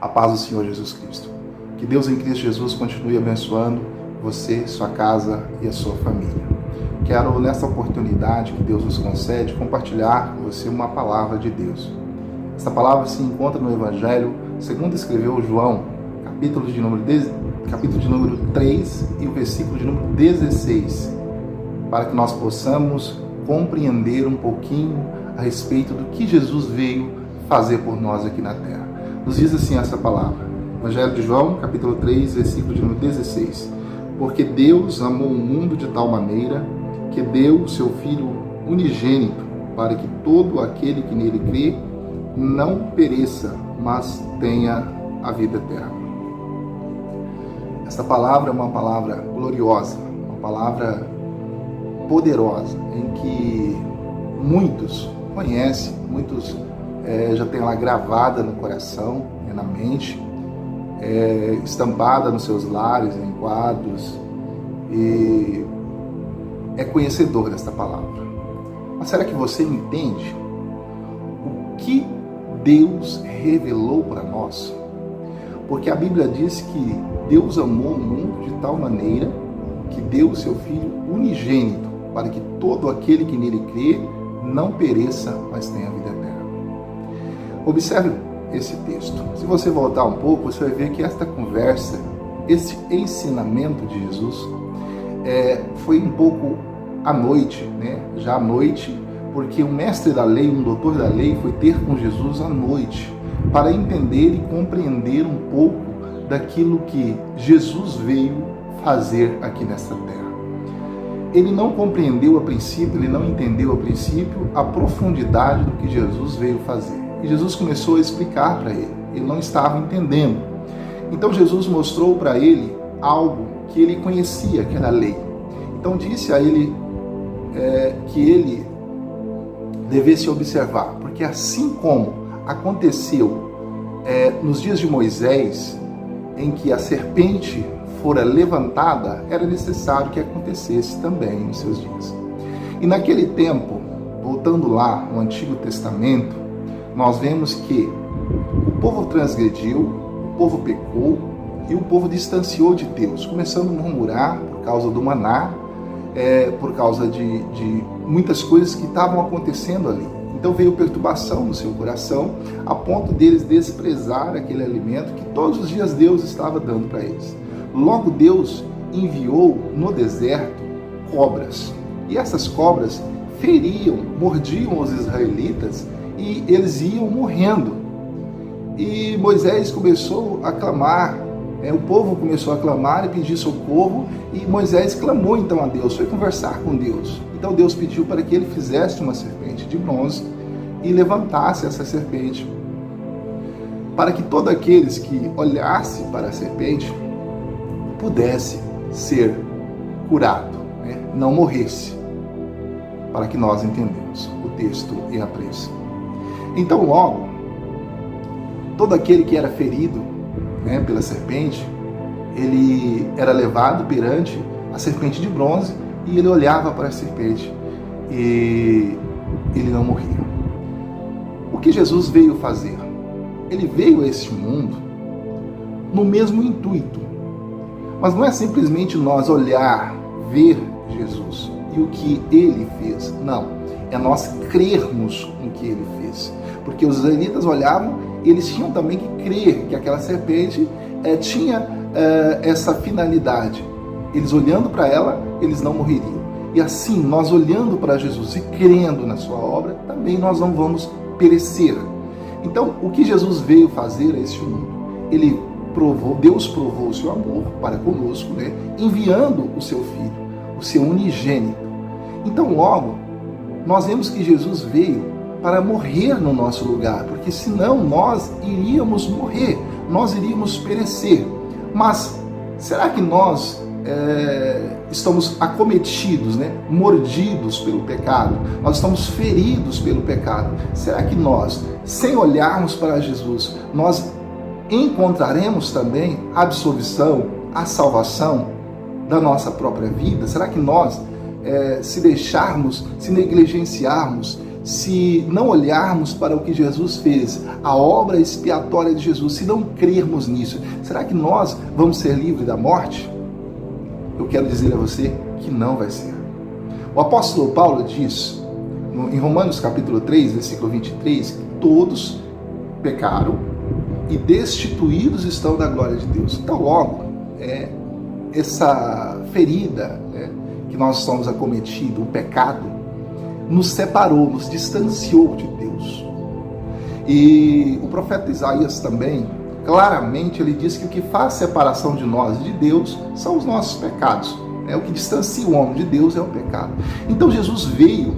A paz do Senhor Jesus Cristo. Que Deus em Cristo Jesus continue abençoando você, sua casa e a sua família. Quero, nessa oportunidade que Deus nos concede, compartilhar com você uma palavra de Deus. Essa palavra se encontra no Evangelho, segundo escreveu João, capítulo de número 3 e o versículo de número 16, para que nós possamos compreender um pouquinho a respeito do que Jesus veio fazer por nós aqui na terra. Nos diz assim essa palavra, Evangelho de João, capítulo 3, versículo de número 16. Porque Deus amou o mundo de tal maneira que deu o seu Filho unigênito, para que todo aquele que nele crê não pereça, mas tenha a vida eterna. Esta palavra é uma palavra gloriosa, uma palavra poderosa, em que muitos conhecem, muitos já têm ela gravada no coração, na mente, estampada nos seus lares, em quadros, e é conhecedor desta palavra. Mas será que você entende o que Deus revelou para nós? Porque a Bíblia diz que Deus amou o mundo de tal maneira que deu o seu Filho unigênito, para que todo aquele que nele crê não pereça, mas tenha a vida eterna. Observe esse texto. Se você voltar um pouco, você vai ver que esta conversa, esse ensinamento de Jesus, foi um pouco à noite, né? Já à noite, porque um mestre da lei, um doutor da lei, foi ter com Jesus à noite, para entender e compreender um pouco daquilo que Jesus veio fazer aqui nesta terra. Ele não compreendeu a princípio, ele não entendeu a princípio a profundidade do que Jesus veio fazer. E Jesus começou a explicar para ele. Ele não estava entendendo. Então Jesus mostrou para ele algo que ele conhecia, que era a lei. Então disse a ele que ele devesse observar, porque assim como aconteceu nos dias de Moisés, em que a serpente fora levantada, era necessário que acontecesse também nos seus dias. E naquele tempo, voltando lá no Antigo Testamento, nós vemos que o povo transgrediu, o povo pecou e o povo distanciou de Deus, começando a murmurar por causa do maná, por causa de muitas coisas que estavam acontecendo ali. Então veio perturbação no seu coração, a ponto deles desprezar aquele alimento que todos os dias Deus estava dando para eles. Logo Deus enviou no deserto cobras, e essas cobras feriam, mordiam os israelitas, e eles iam morrendo. E Moisés começou a clamar, o povo começou a clamar e pedir socorro, e Moisés clamou então a Deus, foi conversar com Deus. Então Deus pediu para que ele fizesse uma serpente de bronze e levantasse essa serpente, para que todos aqueles que olhassem para a serpente pudesse ser curado, não morresse, para que nós entendamos o texto e a pressa. Então logo, todo aquele que era ferido pela serpente, ele era levado perante a serpente de bronze e ele olhava para a serpente e ele não morria. O que Jesus veio fazer? Ele veio a este mundo no mesmo intuito, mas não é simplesmente nós olhar, ver Jesus e o que ele fez, não, é nós crermos no que ele fez, porque os israelitas olhavam e eles tinham também que crer que aquela serpente tinha essa finalidade. Eles olhando para ela, eles não morreriam. E assim, nós olhando para Jesus e crendo na sua obra, também nós não vamos perecer. Então, o que Jesus veio fazer a este mundo? Deus provou o seu amor para conosco, enviando o seu Filho, o seu unigênito. Então, logo, nós vemos que Jesus veio para morrer no nosso lugar, porque senão nós iríamos morrer, nós iríamos perecer. Mas será que nós estamos acometidos, mordidos pelo pecado? Nós estamos feridos pelo pecado. Será que nós, sem olharmos para Jesus, nós encontraremos também a absolvição, a salvação da nossa própria vida? Será que nós, se deixarmos, se negligenciarmos se não olharmos para o que Jesus fez, a obra expiatória de Jesus, se não crermos nisso, será que nós vamos ser livres da morte? Eu quero dizer a você que não vai ser. O apóstolo Paulo diz, em Romanos capítulo 3, versículo 23, que todos pecaram e destituídos estão da glória de Deus. Então, logo, essa ferida, né, que nós estamos acometidos, o pecado, nos separou, nos distanciou de Deus. E o profeta Isaías também, claramente, ele diz que o que faz separação de nós de Deus são os nossos pecados. O que distancia o homem de Deus é o pecado. Então Jesus veio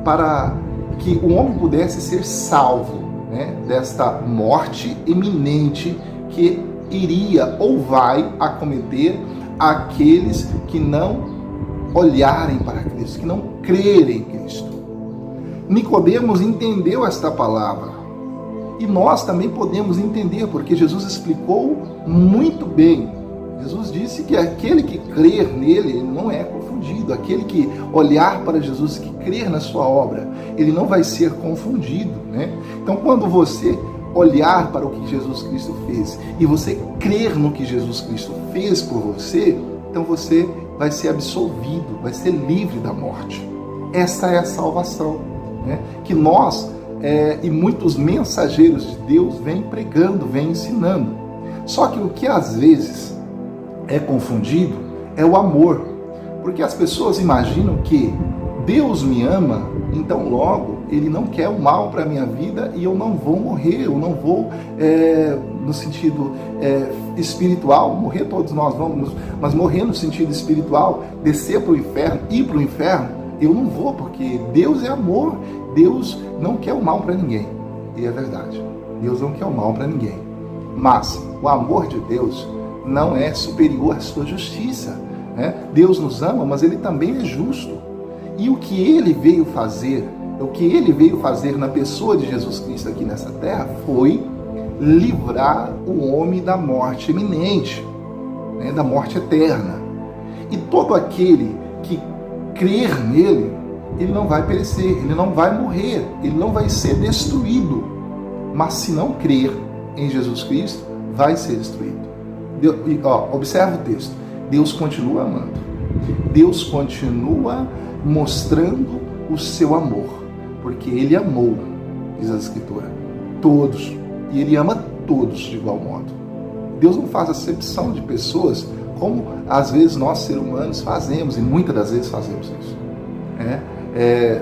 para que o homem pudesse ser salvo, né, desta morte iminente que iria ou vai acometer aqueles que não olharem para Cristo, que não crerem em Cristo. Nicodemos entendeu esta palavra e nós também podemos entender, porque Jesus explicou muito bem. Jesus disse que aquele que crer nele não é confundido, aquele que olhar para Jesus, que crer na sua obra, ele não vai ser confundido, né? Então, quando você olhar para o que Jesus Cristo fez e você crer no que Jesus Cristo fez por você, então você vai ser absolvido, vai ser livre da morte. Essa é a salvação, né, que nós e muitos mensageiros de Deus vêm pregando, vêm ensinando. Só que o que às vezes é confundido é o amor, porque as pessoas imaginam que Deus me ama, então logo Ele não quer o mal para a minha vida e eu não vou morrer, eu não vou, no sentido espiritual, morrer todos nós vamos, mas morrer no sentido espiritual, descer para o inferno, ir para o inferno, eu não vou, porque Deus é amor, Deus não quer o mal para ninguém. E é verdade, Deus não quer o mal para ninguém, mas o amor de Deus não é superior à sua justiça, né? Deus nos ama, mas Ele também é justo. E o que Ele veio fazer, na pessoa de Jesus Cristo aqui nessa terra, foi livrar o homem da morte iminente, né? Da morte eterna. E todo aquele que crer nele, ele não vai perecer, ele não vai morrer, ele não vai ser destruído. Mas se não crer em Jesus Cristo, vai ser destruído. Observa o texto. Deus continua amando. Deus continua mostrando o seu amor, porque Ele amou, diz a Escritura, todos, e Ele ama todos de igual modo. Deus não faz acepção de pessoas como às vezes nós, seres humanos, fazemos, e muitas das vezes fazemos isso,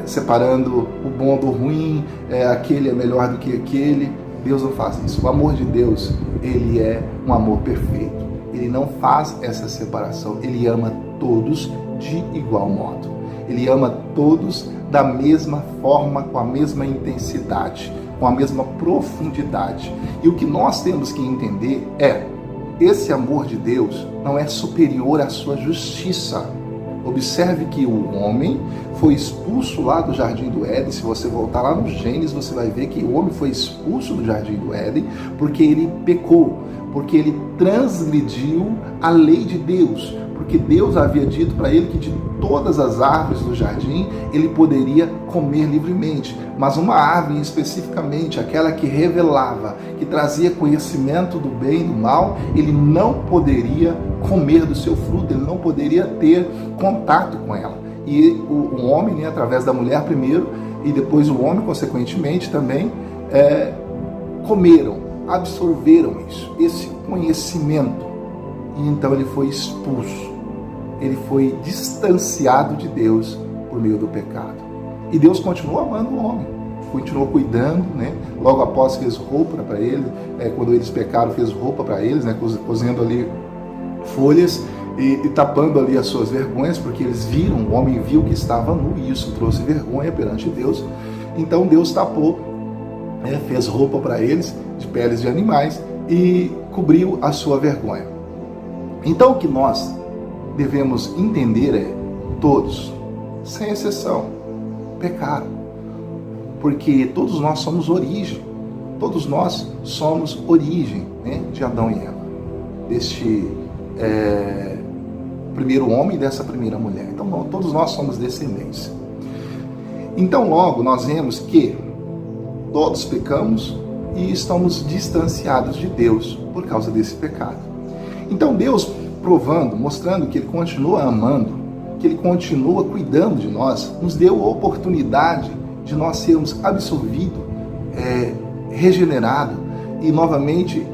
separando o bom do ruim, aquele é melhor do que aquele. Deus não faz isso. O amor de Deus, Ele é um amor perfeito. Ele não faz essa separação. Ele ama todos de igual modo. Ele ama todos da mesma forma, com a mesma intensidade, com a mesma profundidade. E o que nós temos que entender é: esse amor de Deus não é superior à sua justiça. Observe que o homem foi expulso lá do Jardim do Éden. Se você voltar lá no Gênesis, você vai ver que o homem foi expulso do Jardim do Éden porque ele pecou, porque ele transgrediu a lei de Deus, porque Deus havia dito para ele que de todas as árvores do jardim ele poderia comer livremente, mas uma árvore especificamente, aquela que revelava, que trazia conhecimento do bem e do mal, ele não poderia comer do seu fruto, ele não poderia ter contato com ela. E o homem, né, através da mulher primeiro, e depois o homem, consequentemente, também comeram, absorveram isso, esse conhecimento, e então ele foi expulso, ele foi distanciado de Deus por meio do pecado. E Deus continuou amando o homem, continuou cuidando, né? Logo após fez roupa para eles, quando eles pecaram, fez roupa para eles, né? Cozendo ali folhas e tapando ali as suas vergonhas, porque eles viram, o homem viu que estava nu, e isso trouxe vergonha perante Deus. Então Deus tapou, fez roupa para eles de peles de animais e cobriu a sua vergonha. Então o que nós devemos entender é: todos, sem exceção, pecaram, porque todos nós somos origem, né, de Adão e Eva, deste primeiro homem e dessa primeira mulher. Então todos nós somos descendentes. Então logo nós vemos que todos pecamos e estamos distanciados de Deus por causa desse pecado. Então Deus provando, mostrando que Ele continua amando, que Ele continua cuidando de nós, nos deu a oportunidade de nós sermos absolvidos, regenerados e novamente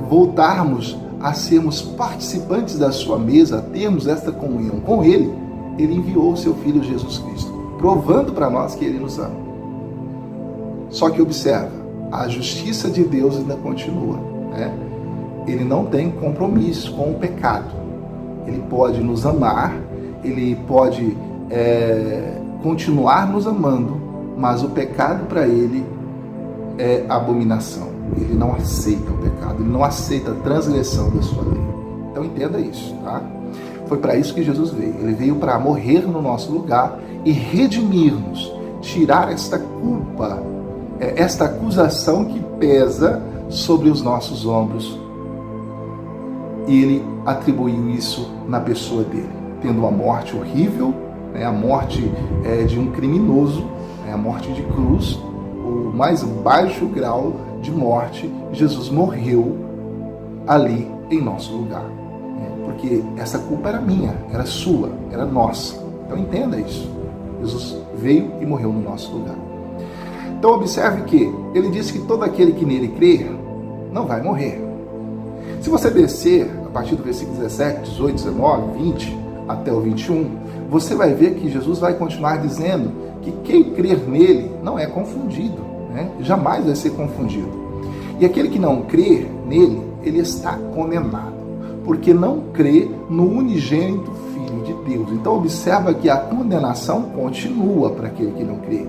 voltarmos a sermos participantes da sua mesa, a termos esta comunhão com Ele. Ele enviou o seu Filho Jesus Cristo, provando para nós que Ele nos ama. Só que observa, a justiça de Deus ainda continua, né? Ele não tem compromisso com o pecado. Ele pode nos amar, Ele pode continuar nos amando, mas o pecado para Ele é abominação. Ele não aceita o pecado, Ele não aceita a transgressão da sua lei. Então entenda isso, tá? Foi para isso que Jesus veio. Ele veio para morrer no nosso lugar e redimir-nos, tirar esta culpa, esta acusação que pesa sobre os nossos ombros. E Ele atribuiu isso na pessoa dele, tendo uma morte horrível, a morte de um criminoso, a morte de cruz, o mais baixo grau de morte. Jesus morreu ali em nosso lugar, porque essa culpa era minha, era sua, era nossa. Então entenda isso. Jesus veio e morreu no nosso lugar. Então observe que Ele disse que todo aquele que nele crer não vai morrer. Se você descer a partir do versículo 17, 18, 19, 20 até o 21, você vai ver que Jesus vai continuar dizendo que quem crer nele não é confundido, jamais vai ser confundido. E aquele que não crer nele, ele está condenado, porque não crê no unigênito Filho de Deus. Então observa que a condenação continua para aquele que não crê.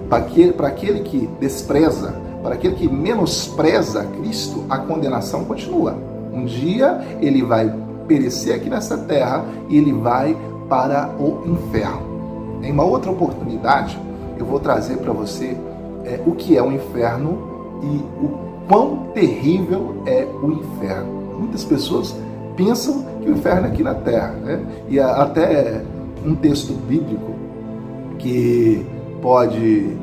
Para aquele que despreza, para aquele que menospreza Cristo, a condenação continua. Um dia ele vai perecer aqui nessa terra e ele vai para o inferno. Em uma outra oportunidade, eu vou trazer para você o que é o inferno e o quão terrível é o inferno. Muitas pessoas pensam que o inferno é aqui na terra, E até um texto bíblico que pode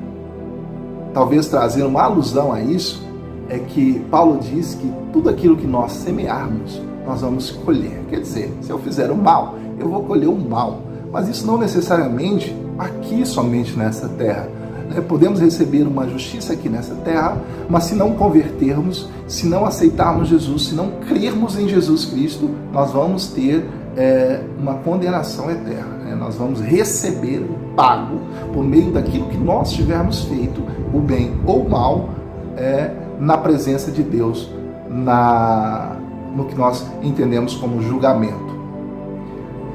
talvez trazer uma alusão a isso é que Paulo diz que tudo aquilo que nós semearmos, nós vamos colher. Quer dizer, se eu fizer o mal, eu vou colher o mal. Mas isso não necessariamente aqui somente nessa terra. Podemos receber uma justiça aqui nessa terra, mas se não convertermos, se não aceitarmos Jesus, se não crermos em Jesus Cristo, nós vamos ter uma condenação eterna. Nós vamos receber o pago por meio daquilo que nós tivermos feito, o bem ou o mal, na presença de Deus, no que nós entendemos como julgamento.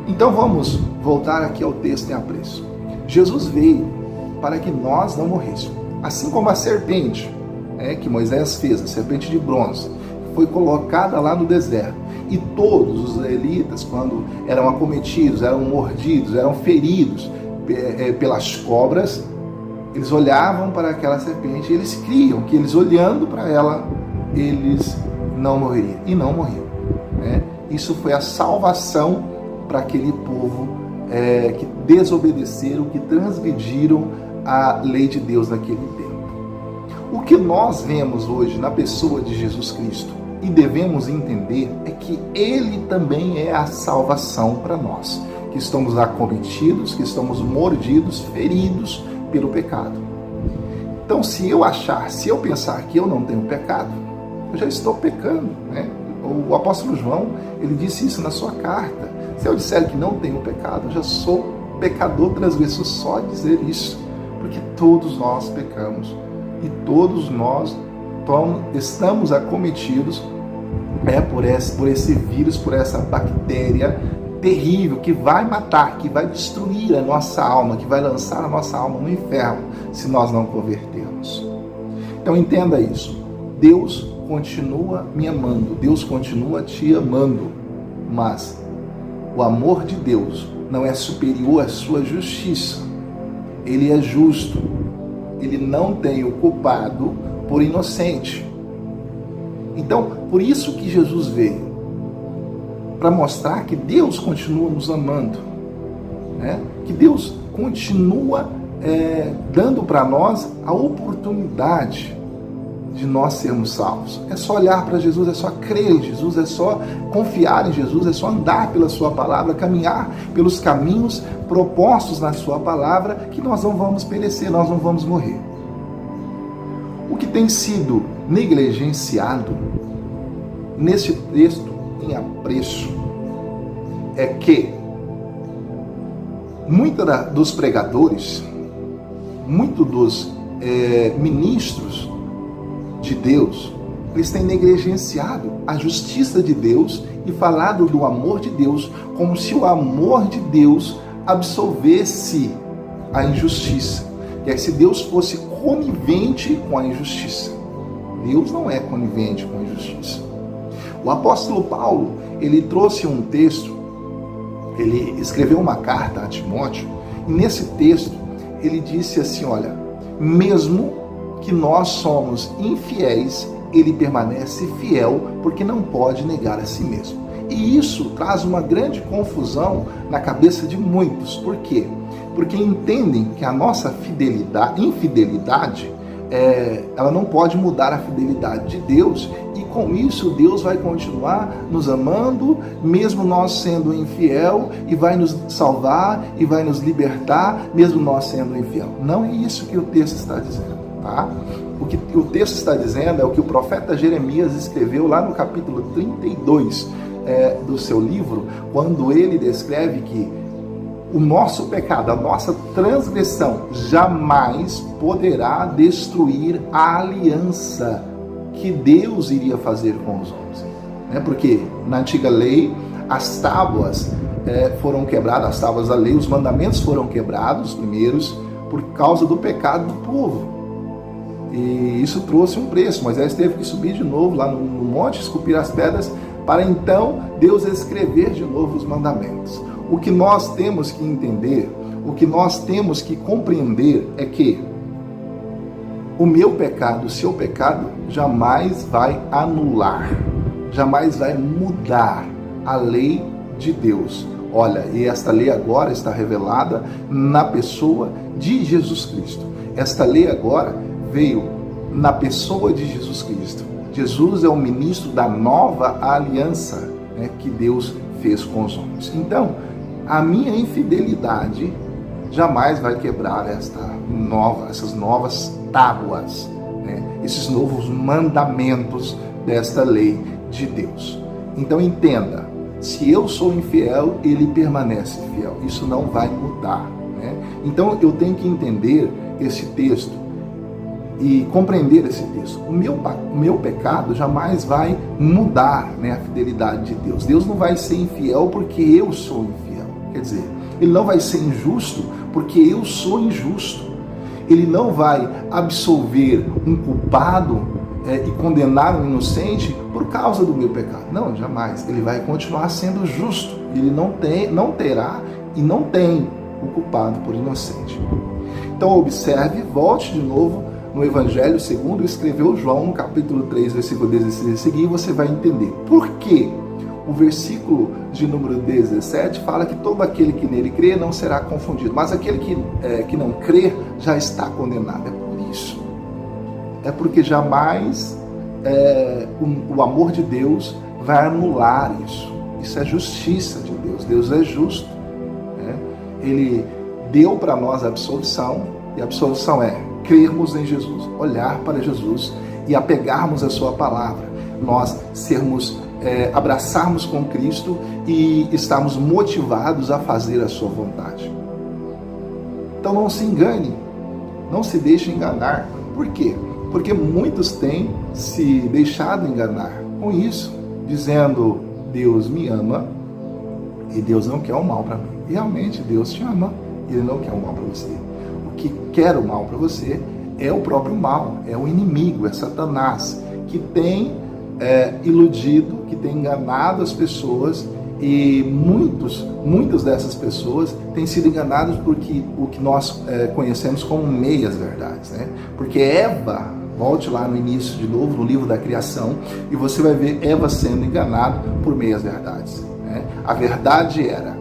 Então vamos voltar aqui ao texto em apreço. Jesus veio para que nós não morrêssemos. Assim como a serpente que Moisés fez, a serpente de bronze, foi colocada lá no deserto. E todos os israelitas, quando eram acometidos, eram mordidos, eram feridos pelas cobras, eles olhavam para aquela serpente e eles criam que eles olhando para ela, eles não morreriam. E não morriam. Isso foi a salvação para aquele povo que desobedeceram, que transgrediram a lei de Deus naquele tempo. O que nós vemos hoje na pessoa de Jesus Cristo e devemos entender é que Ele também é a salvação para nós, que estamos acometidos, que estamos mordidos, feridos pelo pecado. Então, se eu pensar que eu não tenho pecado, eu já estou pecando, O apóstolo João, ele disse isso na sua carta. Se eu disser que não tenho pecado, eu já sou pecador transgressor, só dizer isso. Porque todos nós pecamos e todos nós estamos acometidos por esse vírus, por essa bactéria terrível que vai matar, que vai destruir a nossa alma, que vai lançar a nossa alma no inferno se nós não convertermos. Então entenda isso. Deus continua me amando, Deus continua te amando, mas o amor de Deus não é superior à sua justiça. Ele é justo. Ele não tem o culpado por inocente. Então, por isso que Jesus veio, para mostrar que Deus continua nos amando, que Deus continua dando para nós a oportunidade de nós sermos salvos. É só olhar para Jesus, é só crer em Jesus, é só confiar em Jesus, é só andar pela sua palavra, caminhar pelos caminhos propostos na sua palavra, que nós não vamos perecer, nós não vamos morrer. O que tem sido negligenciado nesse texto em apreço é que muitos dos pregadores, muitos dos ministros de Deus, eles têm negligenciado a justiça de Deus e falado do amor de Deus como se o amor de Deus absolvesse a injustiça. Que é se Deus fosse conivente com a injustiça. Deus não é conivente com a injustiça. O apóstolo Paulo, ele trouxe um texto, ele escreveu uma carta a Timóteo, e nesse texto ele disse assim, olha, mesmo que nós somos infiéis, ele permanece fiel, porque não pode negar a si mesmo. E isso traz uma grande confusão na cabeça de muitos. Por quê? Porque entendem que a nossa infidelidade, ela não pode mudar a fidelidade de Deus, e com isso Deus vai continuar nos amando, mesmo nós sendo infiel, e vai nos salvar, e vai nos libertar, mesmo nós sendo infiel. Não é isso que o texto está dizendo. Tá? O que o texto está dizendo é o que o profeta Jeremias escreveu lá no capítulo 32 do seu livro, quando ele descreve que o nosso pecado, a nossa transgressão jamais poderá destruir a aliança que Deus iria fazer com os homens. Porque na antiga lei as tábuas foram quebradas, as tábuas da lei, os mandamentos foram quebrados, os primeiros, por causa do pecado do povo. E isso trouxe um preço. Moisés teve que subir de novo lá no monte, esculpir as pedras, para então Deus escrever de novo os mandamentos. O que nós temos que entender, o que nós temos que compreender é que o meu pecado, o seu pecado, jamais vai anular, jamais vai mudar a lei de Deus. Olha, e esta lei agora está revelada na pessoa de Jesus Cristo. Esta lei agora veio na pessoa de Jesus Cristo. Jesus é o ministro da nova aliança, que Deus fez com os homens. Então, a minha infidelidade jamais vai quebrar essas novas tábuas, esses novos mandamentos desta lei de Deus. Então entenda, se eu sou infiel, ele permanece fiel. Isso não vai mudar. Então eu tenho que entender esse texto e compreender esse texto. O meu pecado jamais vai mudar, a fidelidade de Deus. Deus não vai ser infiel porque eu sou infiel. Quer dizer, ele não vai ser injusto porque eu sou injusto. Ele não vai absolver um culpado e condenar um inocente por causa do meu pecado. Não, jamais. Ele vai continuar sendo justo. Ele não terá e não tem o culpado por inocente. Então observe, volte de novo no Evangelho segundo escreveu João, no capítulo 3, versículo 16 a seguir, você vai entender por que o versículo de número 17 fala que todo aquele que nele crê não será confundido, mas aquele que não crê já está condenado. É por isso. É porque jamais o amor de Deus vai anular isso. Isso é justiça de Deus. Deus é justo. Ele deu para nós a absolvição, e a absolvição é crermos em Jesus, olhar para Jesus e apegarmos a sua palavra, nós abraçarmos com Cristo e estarmos motivados a fazer a sua vontade. Então não se engane, não se deixe enganar. Por quê? Porque muitos têm se deixado enganar com isso, dizendo Deus me ama e Deus não quer o mal para mim. E realmente Deus te ama e Ele não quer o mal para você. O que quer o mal para você é o próprio mal, é o inimigo, é Satanás, que tem iludido, que tem enganado as pessoas, e muitas dessas pessoas têm sido enganadas por o que nós conhecemos como meias verdades, Porque Eva, volte lá no início de novo, no livro da criação, e você vai ver Eva sendo enganada por meias verdades. A verdade era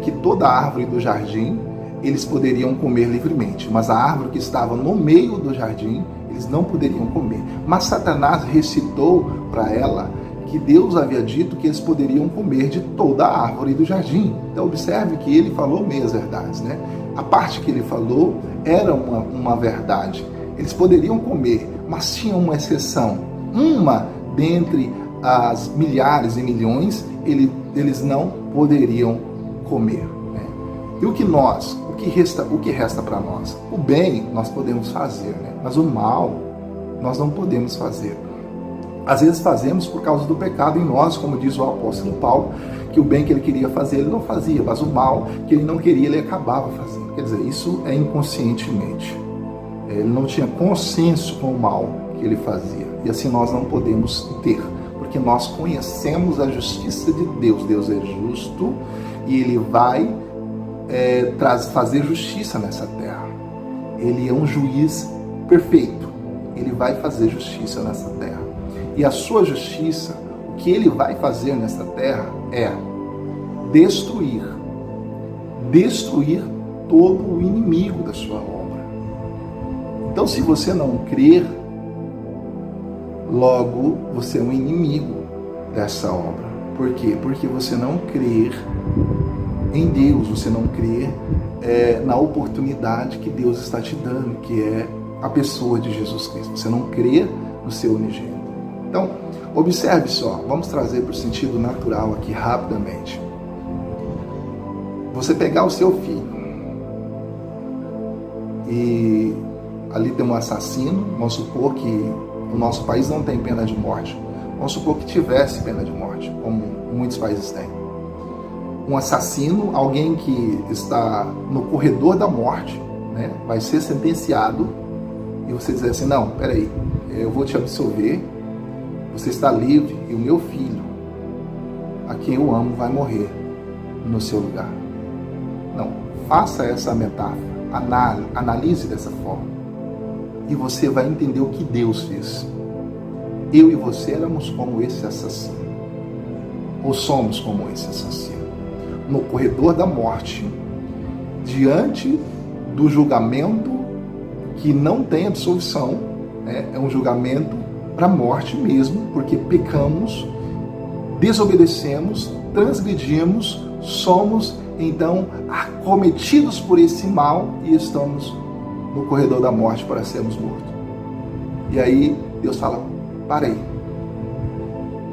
que toda árvore do jardim eles poderiam comer livremente, mas a árvore que estava no meio do jardim, eles não poderiam comer. Mas Satanás recitou para ela que Deus havia dito que eles poderiam comer de toda a árvore do jardim. Então observe que ele falou meias verdades, né? A parte que ele falou era uma verdade. Eles poderiam comer, mas tinha uma exceção. Uma dentre as milhares e milhões, eles não poderiam comer. Né? E o que resta para nós? O bem nós podemos fazer, né? Mas o mal nós não podemos fazer. Às vezes fazemos por causa do pecado em nós, como diz o apóstolo Paulo, que o bem que ele queria fazer ele não fazia, mas o mal que ele não queria ele acabava fazendo. Quer dizer, isso é inconscientemente. Ele não tinha consenso com o mal que ele fazia. E assim nós não podemos ter, porque nós conhecemos a justiça de Deus. Deus é justo e ele vai fazer justiça nessa terra. Ele é um juiz perfeito. Ele vai fazer justiça nessa terra. E a sua justiça, o que ele vai fazer nessa terra é destruir todo o inimigo da sua obra. Então, se você não crer, logo você é um inimigo dessa obra. Por quê? Porque você não crer em Deus, você não crer na oportunidade que Deus está te dando, que é a pessoa de Jesus Cristo. Você não crê no seu unigênito. Então, observe só, vamos trazer para o sentido natural aqui rapidamente. Você pegar o seu filho e ali tem um assassino, vamos supor que o nosso país não tem pena de morte, vamos supor que tivesse pena de morte, como muitos países têm. Um assassino, alguém que está no corredor da morte, né, vai ser sentenciado e você dizer assim, não, peraí, eu vou te absolver, você está livre e o meu filho, a quem eu amo, vai morrer no seu lugar. Não, faça essa metáfora, analise dessa forma e você vai entender o que Deus fez. Eu e você éramos como esse assassino, ou somos como esse assassino, no corredor da morte, diante do julgamento que não tem absolvição, né? É um julgamento para a morte mesmo, porque pecamos, desobedecemos, transgredimos, somos então acometidos por esse mal e estamos no corredor da morte para sermos mortos. E aí Deus fala, para aí,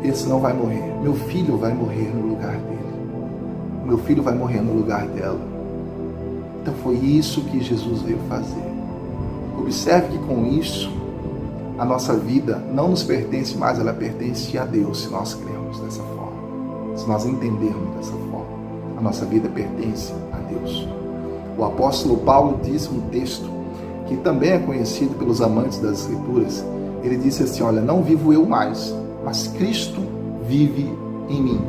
esse não vai morrer, meu filho vai morrer no lugar dele, meu filho vai morrer no lugar dela. Então foi isso que Jesus veio fazer. Observe que com isso a nossa vida não nos pertence mais, ela pertence a Deus, se nós cremos dessa forma, se nós entendermos dessa forma. A nossa vida pertence a Deus. O apóstolo Paulo disse um texto que também é conhecido pelos amantes das Escrituras. Ele disse assim, olha, não vivo eu mais, mas Cristo vive em mim.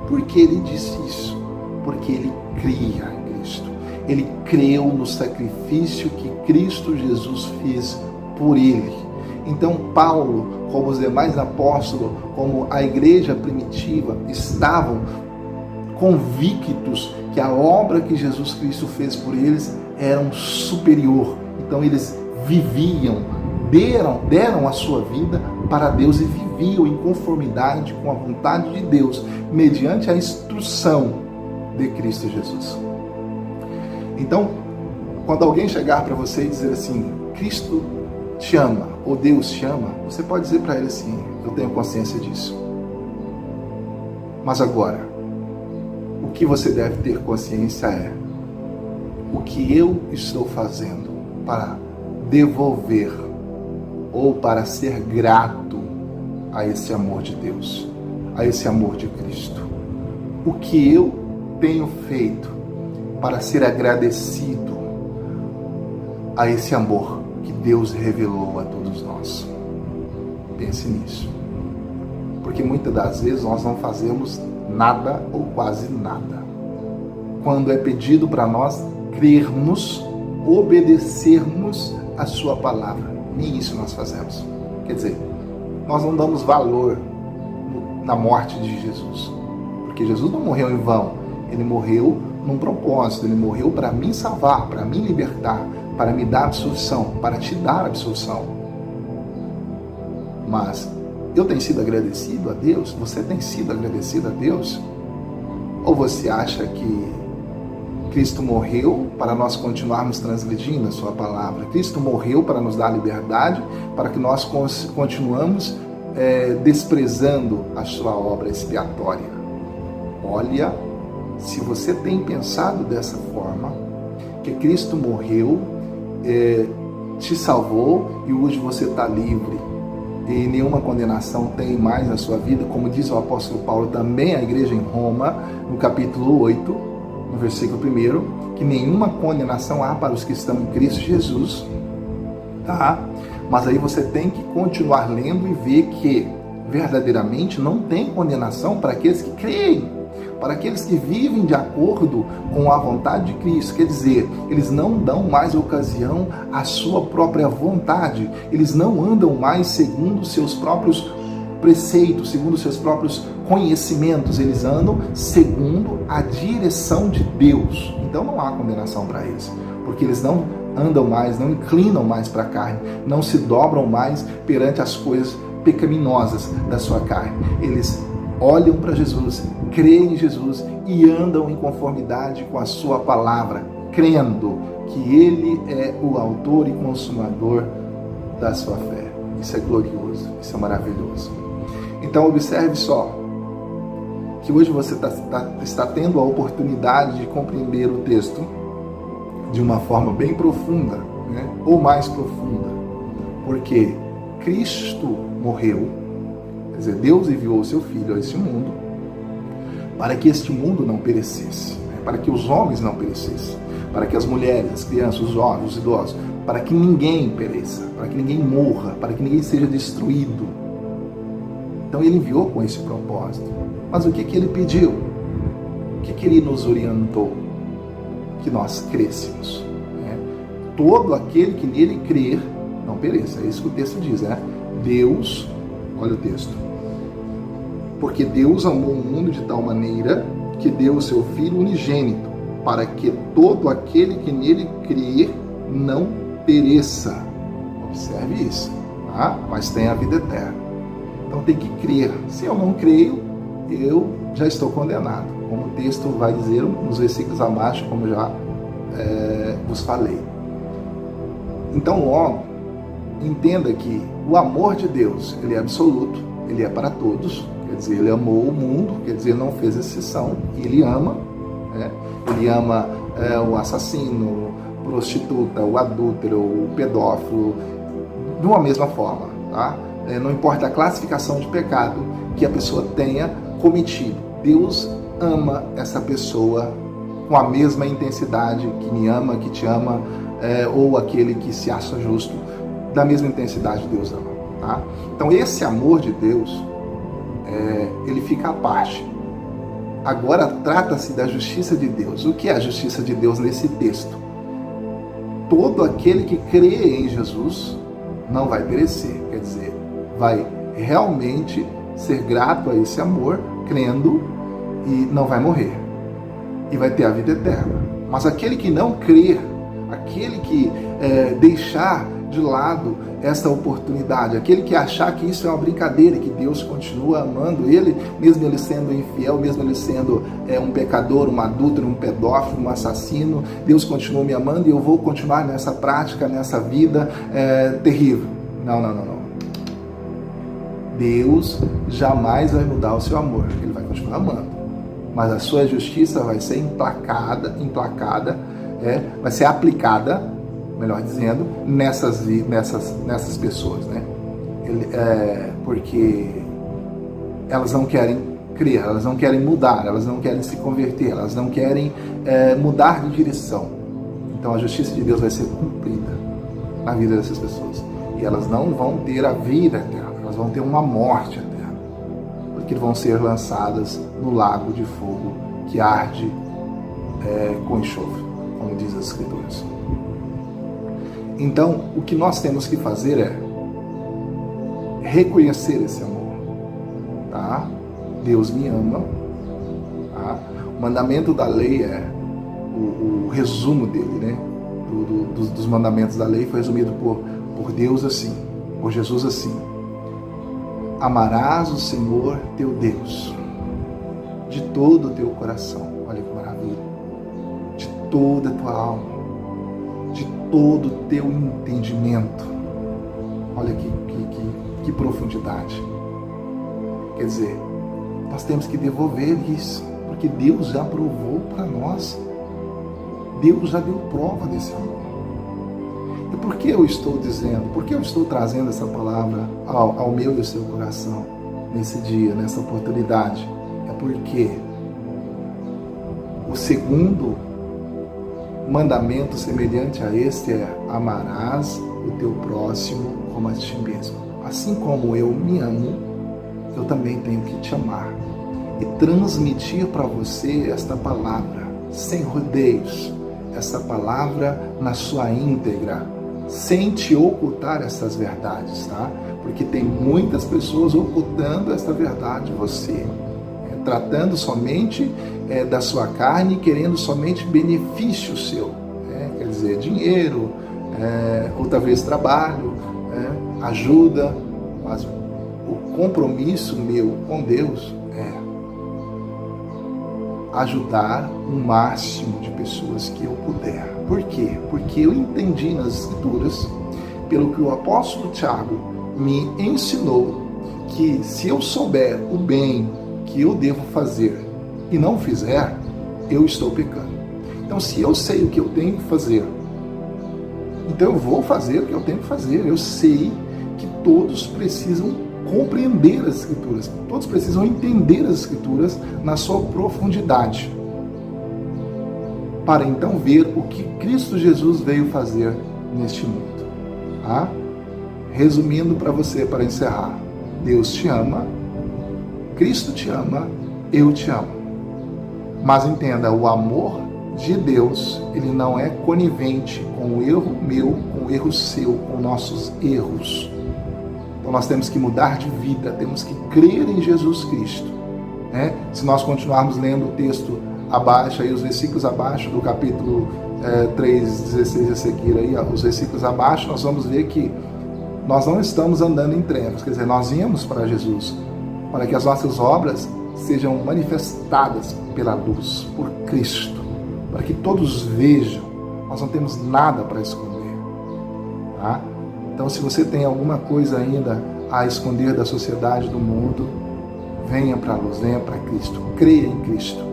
Por que ele disse isso? Porque ele cria em Cristo. Ele creu no sacrifício que Cristo Jesus fez por ele. Então Paulo, como os demais apóstolos, como a igreja primitiva, estavam convictos que a obra que Jesus Cristo fez por eles era superior. Então eles viviam, deram a sua vida para Deus e viviam em conformidade com a vontade de Deus, mediante a instrução de Cristo Jesus. Então, quando alguém chegar para você e dizer assim, Cristo te ama, ou Deus te ama, você pode dizer para ele assim, eu tenho consciência disso. Mas agora, o que você deve ter consciência é o que eu estou fazendo para devolver ou para ser grato a esse amor de Deus, a esse amor de Cristo. O que eu tenho feito para ser agradecido a esse amor que Deus revelou a todos nós. Pense nisso. Porque muitas das vezes nós não fazemos nada ou quase nada. Quando é pedido para nós crermos, obedecermos a sua palavra, nem isso nós fazemos. Quer dizer, nós não damos valor na morte de Jesus. Porque Jesus não morreu em vão. Ele morreu num propósito, ele morreu para me salvar, para me libertar, para me dar absolução, para te dar absolução. Mas eu tenho sido agradecido a Deus? Você tem sido agradecido a Deus? Ou você acha que Cristo morreu para nós continuarmos transgredindo a sua palavra? Cristo morreu para nos dar liberdade, para que nós continuamos desprezando a sua obra expiatória. Olha, se você tem pensado dessa forma, que Cristo morreu, te salvou e hoje você está livre e nenhuma condenação tem mais na sua vida, como diz o apóstolo Paulo também à igreja em Roma, no capítulo 8, no versículo 1, que nenhuma condenação há para os que estão em Cristo Jesus, tá? Mas aí você tem que continuar lendo e ver que verdadeiramente não tem condenação para aqueles que creem, para aqueles que vivem de acordo com a vontade de Cristo. Quer dizer, eles não dão mais ocasião à sua própria vontade, eles não andam mais segundo os seus próprios preceitos, segundo os seus próprios conhecimentos, eles andam segundo a direção de Deus. Então não há condenação para eles, porque eles não andam mais, não inclinam mais para a carne, não se dobram mais perante as coisas pecaminosas da sua carne. Eles olham para Jesus, creem em Jesus e andam em conformidade com a sua palavra, crendo que Ele é o autor e consumador da sua fé. Isso é glorioso, isso é maravilhoso. Então observe só, que hoje você está tendo a oportunidade de compreender o texto de uma forma bem profunda, né? Ou mais profunda, porque Cristo morreu, quer dizer, Deus enviou o seu Filho a este mundo para que este mundo não perecesse, né? Para que os homens não perecessem, para que as mulheres, as crianças, os jovens, os idosos, para que ninguém pereça, para que ninguém morra, para que ninguém seja destruído. Então ele enviou com esse propósito. Mas o que ele pediu? O que ele nos orientou? Que nós crescêssemos, né? Todo aquele que nele crer não pereça. É isso que o texto diz, né? Deus, olha o texto. Porque Deus amou o mundo de tal maneira que deu o seu Filho unigênito, para que todo aquele que nele crer não pereça. Observe isso, tá? Mas tem a vida eterna. Então tem que crer. Se eu não creio, eu já estou condenado, como o texto vai dizer nos versículos abaixo, como já vos falei. Então logo, entenda que o amor de Deus, ele é absoluto, ele é para todos, quer dizer, ele amou o mundo, quer dizer, não fez exceção, ele ama, né? Ele ama o assassino, a prostituta, o adúltero, o pedófilo, de uma mesma forma, tá? Não importa a classificação de pecado que a pessoa tenha cometido, Deus ama essa pessoa com a mesma intensidade que me ama, que te ama, ou aquele que se acha justo, da mesma intensidade Deus ama, tá? Então esse amor de Deus, ele fica à parte. Agora trata-se da justiça de Deus. O que é a justiça de Deus nesse texto? Todo aquele que crê em Jesus não vai perecer, quer dizer, vai realmente ser grato a esse amor, crendo, e não vai morrer, e vai ter a vida eterna. Mas aquele que não crer, aquele que deixar de lado essa oportunidade, aquele que achar que isso é uma brincadeira, que Deus continua amando ele, mesmo ele sendo infiel, mesmo ele sendo um pecador, um adúltero, um pedófilo, um assassino, Deus continua me amando e eu vou continuar nessa prática, nessa vida terrível. Não. Deus jamais vai mudar o seu amor, ele vai continuar amando, mas a sua justiça vai ser implacada, vai ser aplicada, melhor dizendo, nessas pessoas, né? Porque elas não querem crer, elas não querem mudar, elas não querem se converter, elas não querem mudar de direção. Então a justiça de Deus vai ser cumprida na vida dessas pessoas, e elas não vão ter a vida eterna, elas vão ter uma morte eterna, porque vão ser lançadas no lago de fogo que arde com enxofre, como diz as Escrituras. Então, o que nós temos que fazer é reconhecer esse amor, tá? Deus me ama, tá? O mandamento da lei é o resumo dele, né? Dos mandamentos da lei foi resumido por Deus assim, por Jesus assim: amarás o Senhor teu Deus de todo o teu coração, olha que maravilha, de toda a tua alma, de todo o teu entendimento. Olha que profundidade. Quer dizer, nós temos que devolver isso, porque Deus já provou para nós. Deus já deu prova desse amor. E por que eu estou dizendo, por que eu estou trazendo essa palavra ao meu e ao seu coração nesse dia, nessa oportunidade? É porque o segundo mandamento semelhante a este é: amarás o teu próximo como a ti mesmo. Assim como eu me amo, eu também tenho que te amar e transmitir para você esta palavra sem rodeios, essa palavra na sua íntegra, sem te ocultar essas verdades, tá? Porque tem muitas pessoas ocultando esta verdade de você, tratando somente da sua carne, querendo somente benefício seu, quer dizer, dinheiro, outra vez trabalho, ajuda, mas o compromisso meu com Deus é ajudar o máximo de pessoas que eu puder. Por quê? Porque eu entendi nas Escrituras, pelo que o apóstolo Tiago me ensinou, que se eu souber o bem que eu devo fazer e não fizer, eu estou pecando. Então, se eu sei o que eu tenho que fazer, então eu vou fazer o que eu tenho que fazer. Eu sei que todos precisam compreender as Escrituras, todos precisam entender as Escrituras na sua profundidade, para então ver o que Cristo Jesus veio fazer neste mundo. Tá? Resumindo para você, para encerrar: Deus te ama, Cristo te ama, eu te amo. Mas entenda, o amor de Deus, ele não é conivente com o erro meu, com o erro seu, com nossos erros. Então nós temos que mudar de vida, temos que crer em Jesus Cristo. Se nós continuarmos lendo o texto abaixo, aí, os versículos abaixo do capítulo 3:16 a seguir, aí, os versículos abaixo, nós vamos ver que nós não estamos andando em trevas, quer dizer, nós viemos para Jesus, para que as nossas obras sejam manifestadas pela luz, por Cristo, para que todos vejam. Nós não temos nada para esconder, tá? Então, se você tem alguma coisa ainda a esconder da sociedade, do mundo, venha para a luz, venha para Cristo, creia em Cristo,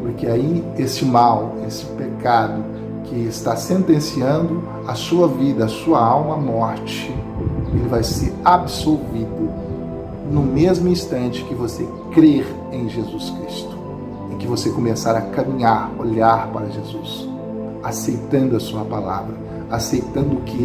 porque aí esse mal, esse pecado que está sentenciando a sua vida, a sua alma à morte, ele vai ser absolvido no mesmo instante que você crer em Jesus Cristo, em que você começar a caminhar, olhar para Jesus, aceitando a sua palavra, aceitando o que